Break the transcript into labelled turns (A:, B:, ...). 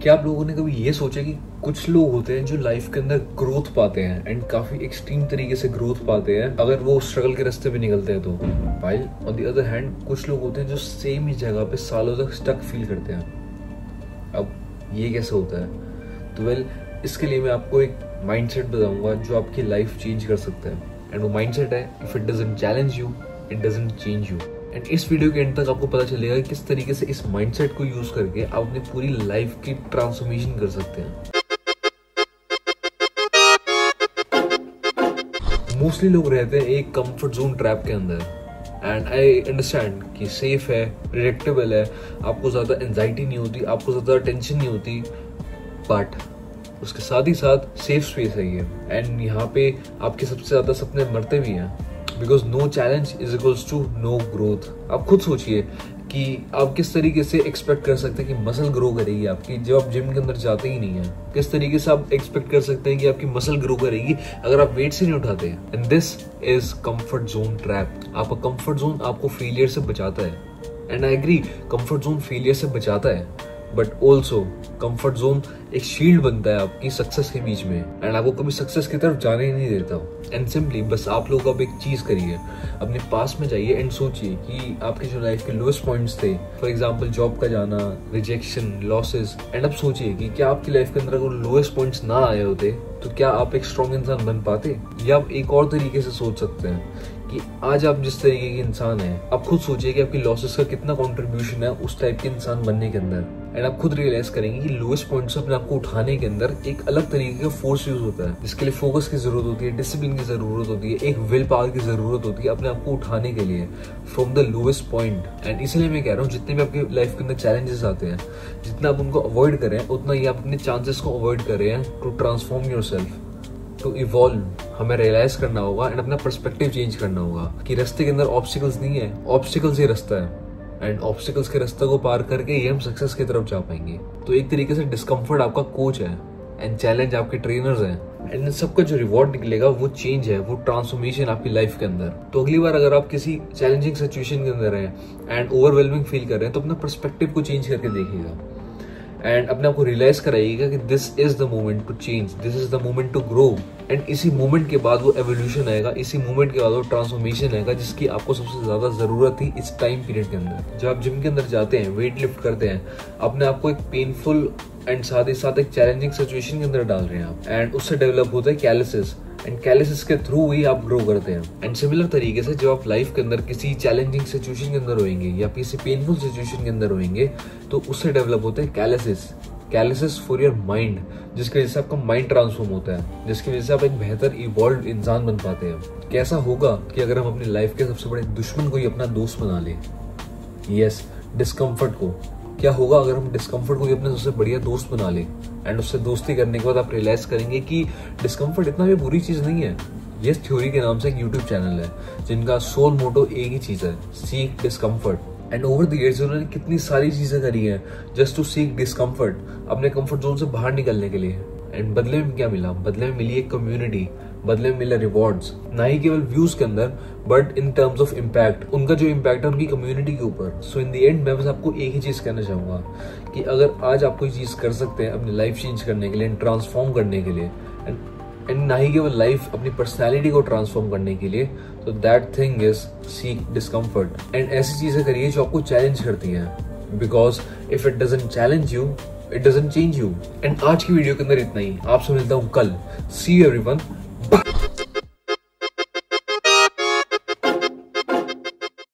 A: क्या आप लोगों ने कभी ये सोचा कि कुछ लोग होते हैं जो लाइफ के अंदर ग्रोथ पाते हैं एंड काफी एक्सट्रीम तरीके से ग्रोथ पाते हैं अगर वो स्ट्रगल के रास्ते पे निकलते हैं तो, while on the other hand कुछ लोग होते हैं जो सेम ही जगह पे सालों तक स्टक फील करते हैं। अब ये कैसे होता है? तो वेल, इसके लिए मैं आपको एक माइंडसेट बताऊंगा जो आपकी लाइफ चेंज कर सकता है एंड वो माइंडसेट है, if it doesn't challenge you it doesn't change you. And इस वीडियो के एंड तक आपको पता चलेगा कि किस तरीके से इस माइंडसेट को यूज करके आप अपनी पूरी लाइफ की ट्रांसफॉर्मेशन कर सकते हैं। मोस्टली लोग रहते हैं एक कंफर्ट जोन ट्रैप के अंदर एंड आई अंडरस्टैंड कि सेफ है, प्रेडिक्टेबल है, आपको ज्यादा एंजाइटी नहीं होती, आपको ज्यादा टेंशन नहीं होती, बट उसके साथ ही साथ सेफ स्पेस है ये एंड यहाँ पे आपके सबसे ज्यादा सपने मरते भी हैं because no challenge is equals to no growth. आप खुद सोचिए कि आप किस तरीके से एक्सपेक्ट कर सकते हैं कि मसल ग्रो करेगी आपकी जब आप जिम के अंदर जाते ही नहीं है। किस तरीके से आप एक्सपेक्ट कर सकते हैं कि आपकी मसल ग्रो करेगी अगर आप वेट से नहीं उठाते। And this is comfort zone trap. आपका कंफर्ट जोन आपको फेलियर से बचाता है and I agree, comfort zone failure से बचाता है, बट ऑल्सो कंफर्ट जोन एक शील्ड बनता है आपकी सक्सेस के बीच में एंड आपको कभी सक्सेस की तरफ जाने ही नहीं देता। एंड सिंपली बस आप लोग अब एक चीज करिए, अपने पास में जाइए एंड सोचिए कि आपके जो लाइफ के लोएस्ट पॉइंट्स थे, फॉर एग्जांपल जॉब का जाना, रिजेक्शन, लॉसेस, एंड अब सोचिए कि क्या आपकी लाइफ के अंदर अगर लोएस्ट पॉइंट्स ना आए होते तो क्या आप एक स्ट्रॉन्ग इंसान बन पाते? या आप एक और तरीके से सोच सकते हैं कि आज आप जिस तरीके के इंसान हैं, आप खुद सोचिए कि आपकी लॉसेस का कितना कंट्रीब्यूशन है उस टाइप के इंसान बनने के अंदर। एंड आप खुद रियलाइज करेंगे कि लोएस्ट पॉइंट से अपने आपको उठाने के अंदर एक अलग तरीके का फोर्स यूज होता है, जिसके लिए फोकस की जरूरत होती है, डिसिप्लिन की जरूरत होती है, एक विल पावर की जरूरत होती है अपने आपको उठाने के लिए from the lowest point. And इसलिए मैं कह रहा हूँ जितने भी आपकी लाइफ के अंदर चैलेंजेस आते हैं, जितना आप उनको अवॉइड करें उतना ही आप अपने चांसेस को अवॉइड करें to transform yourself, to evolve. हमें रियलाइज करना होगा एंड अपना पर्सपेक्टिव चेंज करना होगा कि रास्ते के अंदर ऑब्स्टिकल्स नहीं है, ऑब्स्टिकल्स ही रास्ता है एंड ऑब्स्टिकल्स के रास्ते को पार करके ही हम सक्सेस की तरफ जा पाएंगे। तो एक तरीके से डिस्कम्फर्ट आपका कोच है एंड चैलेंज आपके ट्रेनर्स हैं एंड सबका जो रिवॉर्ड निकलेगा वो चेंज है, वो ट्रांसफॉर्मेशन आपकी लाइफ के अंदर। तो अगली बार अगर आप किसी चैलेंजिंग सिचुएशन के अंदर हैं एंड ओवरवेलमिंग फील कर रहे हैं तो अपना पर्सपेक्टिव को चेंज करके देखिएगा एंड अपने आपको रियलाइज कराइएगा कि this is the moment to change, this is the moment to grow. And इसी मोमेंट के बाद वो एवोल्यूशन आएगा, इसी मोमेंट के बाद वो ट्रांसफॉर्मेशन आएगा जिसकी आपको सबसे ज्यादा जरूरत थी इस टाइम पीरियड के अंदर। जब आप जिम के अंदर जाते हैं, वेट लिफ्ट करते हैं, अपने आप को एक पेनफुल एंड साथ ही साथ एक चैलेंजिंग सिचुएशन के अंदर डाल रहे हैं आप एंड उससे डेवलप होता है कैलिसिस एंड कैलिसिस के थ्रू ही आप ग्रो करते हैं। एंड सिमिलर तरीके से जब आप लाइफ के अंदर किसी चैलेंजिंग सिचुएशन के अंदर होंगे या किसी पेनफुल सिचुएशन के अंदर होंगे तो उससे डेवलप होता है कैलिसिस, कैलिसिस फॉर योर माइंड, जिसकी वजह से आपका माइंड ट्रांसफॉर्म होता है, जिसकी वजह से आप एक बेहतर इवॉल्व इंसान बन पाते हैं। कैसा होगा कि अगर हम अपनी लाइफ के सबसे बड़े दुश्मन को ही अपना दोस्त बना लें, यस, डिस्कम्फर्ट को। क्या होगा अगर हम डिस्कम्फर्ट को भी अपने सबसे बढ़िया दोस्त बना लें एंड उससे दोस्ती करने के बाद आप रियलाइज करेंगे कि डिस्कम्फर्ट इतना भी बुरी चीज नहीं है। यस थ्योरी के नाम से एक यूट्यूब चैनल है जिनका सोल मोटो एक ही चीज है, seek discomfort. And over the years उन्होंने कितनी सारी चीजें करी हैं जस्ट टू सीक डिस्कम्फर्ट, अपने कंफर्ट जोन से बाहर निकलने के लिए। एंड बदले में क्या मिला? बदले में मिली एक कम्युनिटी, बदले में मिला रिवॉर्ड्स, ना ही केवल व्यूज के अंदर but in terms of impact. उनका जो इम्पैक्ट है उनकी कम्युनिटी के ऊपर। सो इन द एंड मैं बस आपको एक ही चीज कहना चाहूंगा कि अगर आज आप कोई चीज कर सकते हैं अपनी लाइफ चेंज करने के लिए, ट्रांसफॉर्म करने के लिए एंड ना ही केवल लाइफ, अपनी पर्सनैलिटी को ट्रांसफॉर्म करने के लिए, तो that thing is seek discomfort. And ऐसी चीजें करिए जो आपको चैलेंज करती हैं, because if it doesn't challenge you it doesn't change you. And आज की वीडियो के अंदर इतना ही, आपसे मिलता हूँ कल। सी यू एवरीवन।